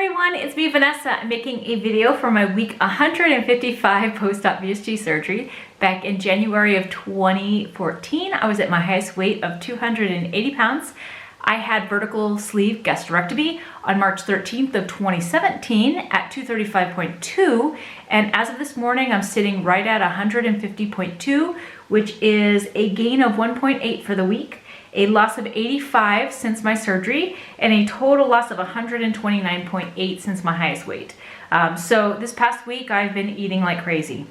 everyone, it's me Vanessa. I'm making a video for my week 155 post-op VSG surgery. Back in January of 2014, I was at my highest weight of 280 pounds. I had vertical sleeve gastrectomy on March 13th of 2017 at 235.2, and as of this morning, I'm sitting right at 150.2, which is a gain of 1.8 for the week, a loss of 85 since my surgery, and a total loss of 129.8 since my highest weight. So this past week, I've been eating like crazy.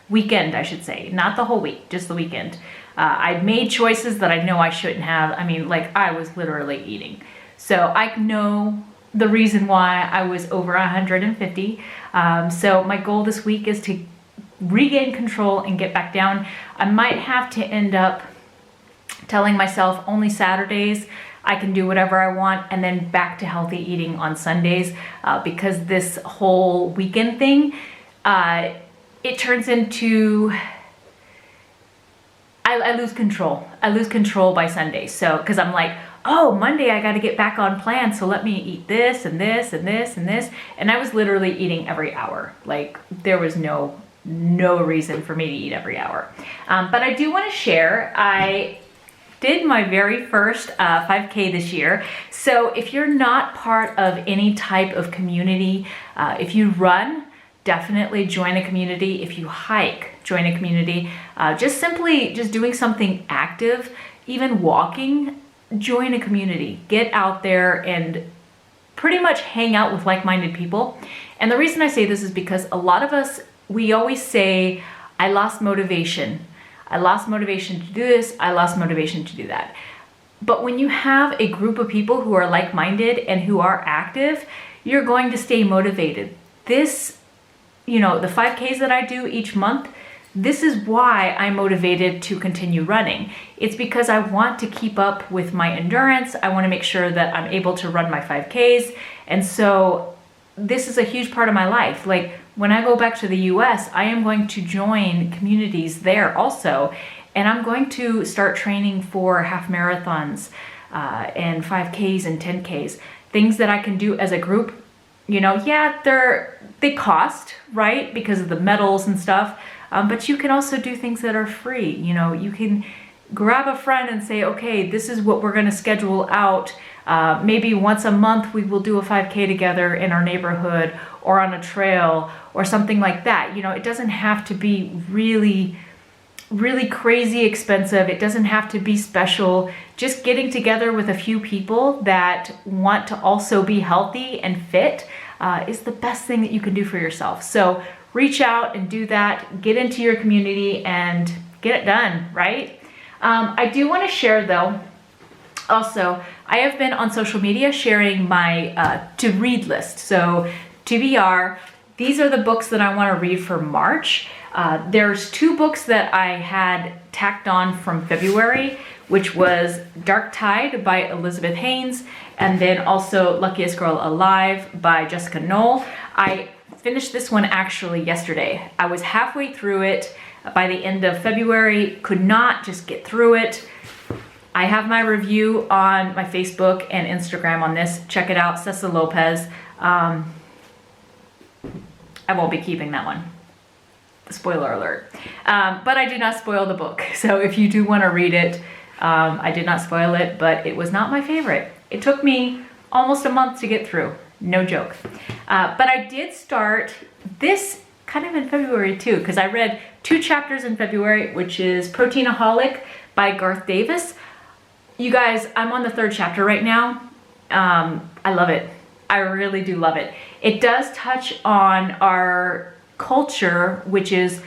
Weekend, I should say, not the whole week, just the weekend. I've made choices that I know I shouldn't have. I mean, like, I was literally eating. So I know the reason why I was over 150. So my goal this week is to regain control and get back down. I might have to end up telling myself only Saturdays I can do whatever I want, and then back to healthy eating on Sundays, because this whole weekend thing, it turns into, I lose control. I lose control by Sunday. So, because I'm like, oh, Monday I got to get back on plan, so let me eat this and this and this and this. And I was literally eating every hour. Like, there was no reason for me to eat every hour. But I do want to share, I did my very first 5K this year. So if you're not part of any type of community, if you run, definitely join a community. If you hike, join a community. Just simply doing something active, even walking, join a community. Get out there and pretty much hang out with like-minded people. And the reason I say this is because a lot of us, we always say, I lost motivation. I lost motivation to do this. I lost motivation to do that. But when you have a group of people who are like-minded and who are active, you're going to stay motivated. This, the 5Ks that I do each month, this is why I'm motivated to continue running. It's because I want to keep up with my endurance. I want to make sure that I'm able to run my 5Ks. And so this is a huge part of my life. Like, when I go back to the US, I am going to join communities there also. And I'm going to start training for half marathons and 5Ks and 10Ks. Things that I can do as a group. Yeah, they cost, right? Because of the medals and stuff. But you can also do things that are free. You can grab a friend and say, okay, this is what we're going to schedule out. Maybe once a month we will do a 5K together in our neighborhood or on a trail or something like that. It doesn't have to be really crazy expensive. It doesn't have to be special. Just getting together with a few people that want to also be healthy and fit is the best thing that you can do for yourself. So reach out and do that. Get into your community and get it done, right? I do want to share, though, also, I have been on social media sharing my to-read list. So TBR, these are the books that I want to read for March. There's two books that I had tacked on from February, which was Dark Tide by Elizabeth Haynes, and then also Luckiest Girl Alive by Jessica Knoll. I finished this one actually yesterday. I was halfway through it by the end of February, could not just get through it. I have my review on my Facebook and Instagram on this. Check it out, Cessa Lopez. I won't be keeping that one. Spoiler alert. But I did not spoil the book. So if you do want to read it, I did not spoil it, but it was not my favorite. It took me almost a month to get through. No joke. But I did start this kind of in February too, because I read 2 chapters in February, which is Proteinaholic by Garth Davis. You guys, I'm on the 3rd chapter right now. I love it. I really do love it. It does touch on our culture, which is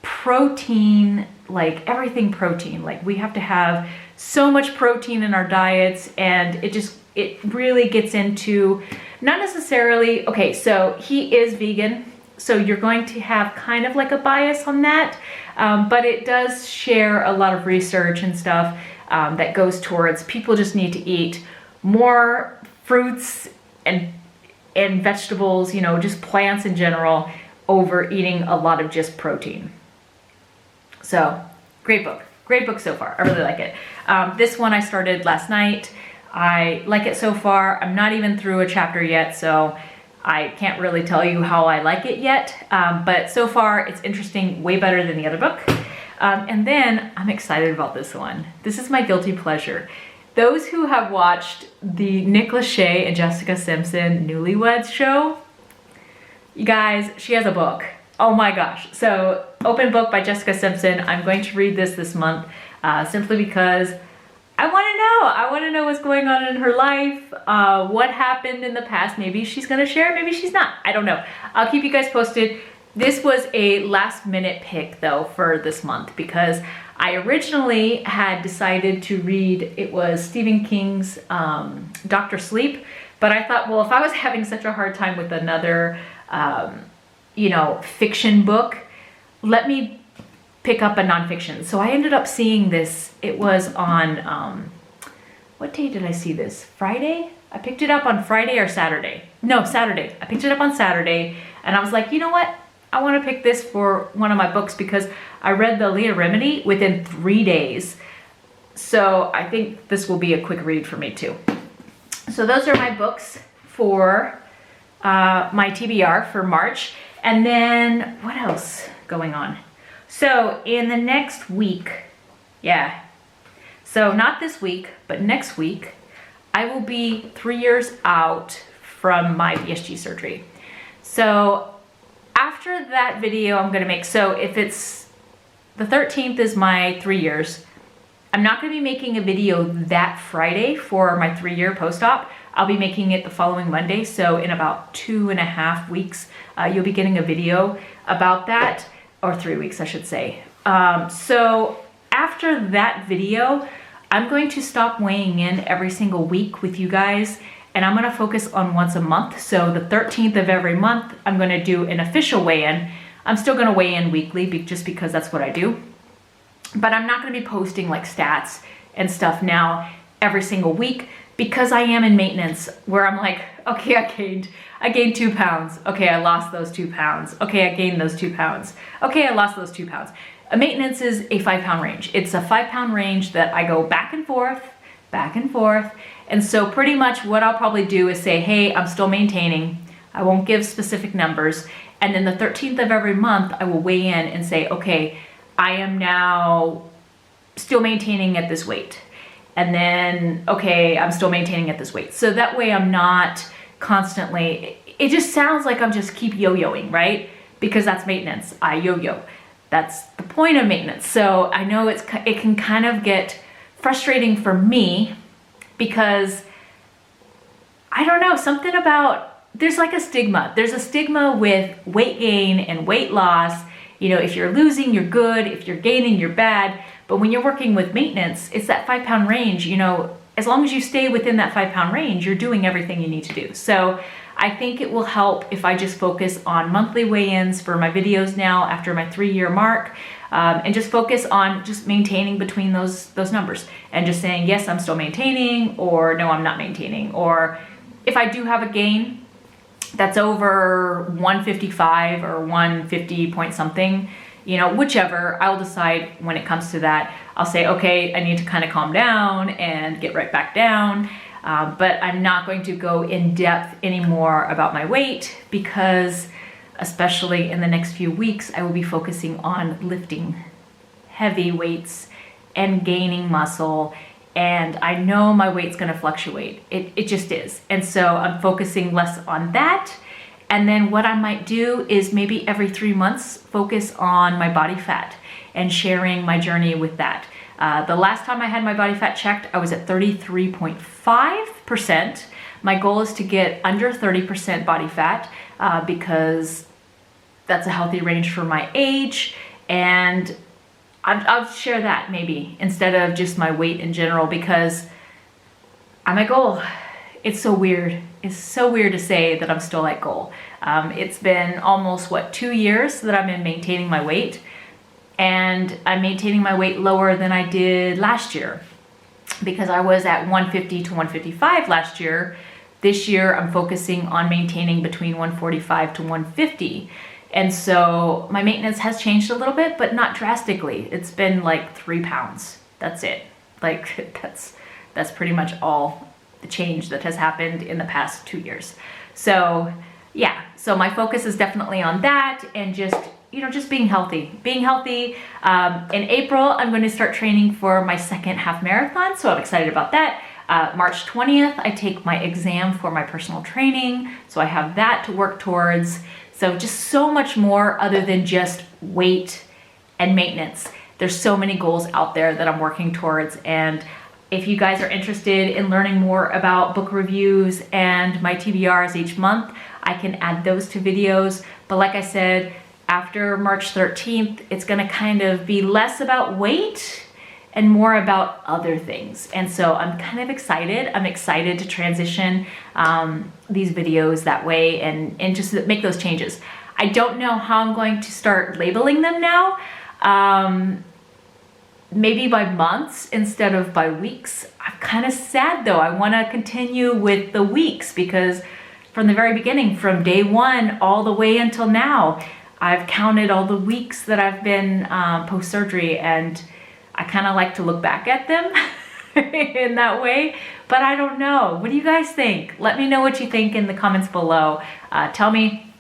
protein, like everything protein. Like, we have to have so much protein in our diets, and it really gets into, not necessarily, okay, so he is vegan, so you're going to have kind of like a bias on that, but it does share a lot of research and stuff that goes towards people just need to eat more fruits and vegetables, just plants in general, over eating a lot of just protein. So, great book so far. I really like it. This one I started last night. I like it so far. I'm not even through a chapter yet, so I can't really tell you how I like it yet, but so far it's interesting, way better than the other book. And then I'm excited about this one. This is my guilty pleasure. Those who have watched the Nick Lachey and Jessica Simpson Newlyweds show, you guys, she has a book. Oh my gosh. So Open Book by Jessica Simpson. I'm going to read this month simply because I want to know what's going on in her life, what happened in the past. Maybe she's going to share it, maybe she's not. I don't know. I'll keep you guys posted. This was a last minute pick though for this month because I originally had decided to read, it was Stephen King's Dr. Sleep, but I thought, well, if I was having such a hard time with another, fiction book, let me pick up a nonfiction. So I ended up seeing this. It was on, what day did I see this? Friday? I picked it up on Friday or Saturday. No, Saturday. I picked it up on Saturday and I was like, you know what? I want to pick this for one of my books because I read the Leah Remedy within 3 days. So I think this will be a quick read for me too. So those are my books for my TBR for March. And then what else going on? So in the next week, so not this week, but next week, I will be 3 years out from my VSG surgery. So after that video I'm gonna make, so if it's the 13th is my 3 years, I'm not gonna be making a video that Friday for my 3-year post-op. I'll be making it the following Monday. So in about 2.5 weeks, you'll be getting a video about that, or 3 weeks, I should say. So after that video, I'm going to stop weighing in every single week with you guys, and I'm gonna focus on once a month. So the 13th of every month, I'm gonna do an official weigh-in. I'm still gonna weigh in weekly just because that's what I do. But I'm not gonna be posting like stats and stuff now every single week because I am in maintenance where I'm like, okay, I gained 2 pounds. Okay, I lost those 2 pounds. Okay, I gained those 2 pounds. Okay, I lost those 2 pounds. A maintenance is a 5-pound range. It's a 5-pound range that I go back and forth. And so pretty much what I'll probably do is say, hey, I'm still maintaining. I won't give specific numbers. And then the 13th of every month, I will weigh in and say, okay, I am now still maintaining at this weight. And then, okay, I'm still maintaining at this weight. So that way I'm not constantly, it just sounds like I'm just keep yo-yoing, right? Because that's maintenance, I yo-yo. That's the point of maintenance. So I know it can kind of get frustrating for me because I don't know, something about, there's like a stigma. There's a stigma with weight gain and weight loss. You know, if you're losing, you're good. If you're gaining, you're bad. But when you're working with maintenance, it's that 5-pound range. You know, as long as you stay within that 5-pound range, you're doing everything you need to do. So I think it will help if I just focus on monthly weigh-ins for my videos now after my 3-year mark, and just focus on just maintaining between those numbers and just saying, yes, I'm still maintaining, or no, I'm not maintaining. Or if I do have a gain that's over 155 or 150 point something, you know, whichever, I'll decide when it comes to that. I'll say, okay, I need to kind of calm down and get right back down. But I'm not going to go in depth anymore about my weight because especially in the next few weeks, I will be focusing on lifting heavy weights and gaining muscle. And I know my weight's gonna fluctuate. It just is. And so I'm focusing less on that. And then what I might do is maybe every 3 months, focus on my body fat and sharing my journey with that. The last time I had my body fat checked, I was at 33.5%. My goal is to get under 30% body fat because that's a healthy range for my age. And I'll share that maybe instead of just my weight in general because I'm at goal. It's so weird. It's so weird to say that I'm still at goal. It's been almost, 2 years that I've been maintaining my weight. And I'm maintaining my weight lower than I did last year because I was at 150 to 155 last year. This year, I'm focusing on maintaining between 145 to 150. And so my maintenance has changed a little bit, but not drastically. It's been like 3 pounds. That's it. Like that's pretty much all the change that has happened in the past 2 years. So yeah, so my focus is definitely on that and just, you know, just being healthy. In April, I'm going to start training for my second half marathon, so I'm excited about that. March 20th, I take my exam for my personal training, so I have that to work towards. So just so much more other than just weight and maintenance. There's so many goals out there that I'm working towards, and if you guys are interested in learning more about book reviews and my TBRs each month, I can add those to videos. But like I said, after March 13th, it's gonna kind of be less about weight and more about other things. And so I'm kind of excited. I'm excited to transition these videos that way and just make those changes. I don't know how I'm going to start labeling them now. Maybe by months instead of by weeks. I'm kind of sad though. I want to continue with the weeks because from the very beginning, from day one all the way until now, I've counted all the weeks that I've been post-surgery, and I kind of like to look back at them in that way, but I don't know. What do you guys think? Let me know what you think in the comments below. Tell me,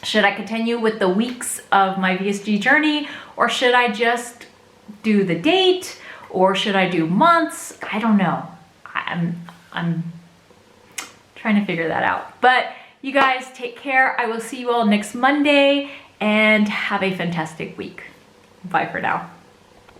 should I continue with the weeks of my VSG journey, or should I just do the date, or should I do months? I don't know. I'm trying to figure that out. But you guys take care. I will see you all next Monday and have a fantastic week. Bye for now.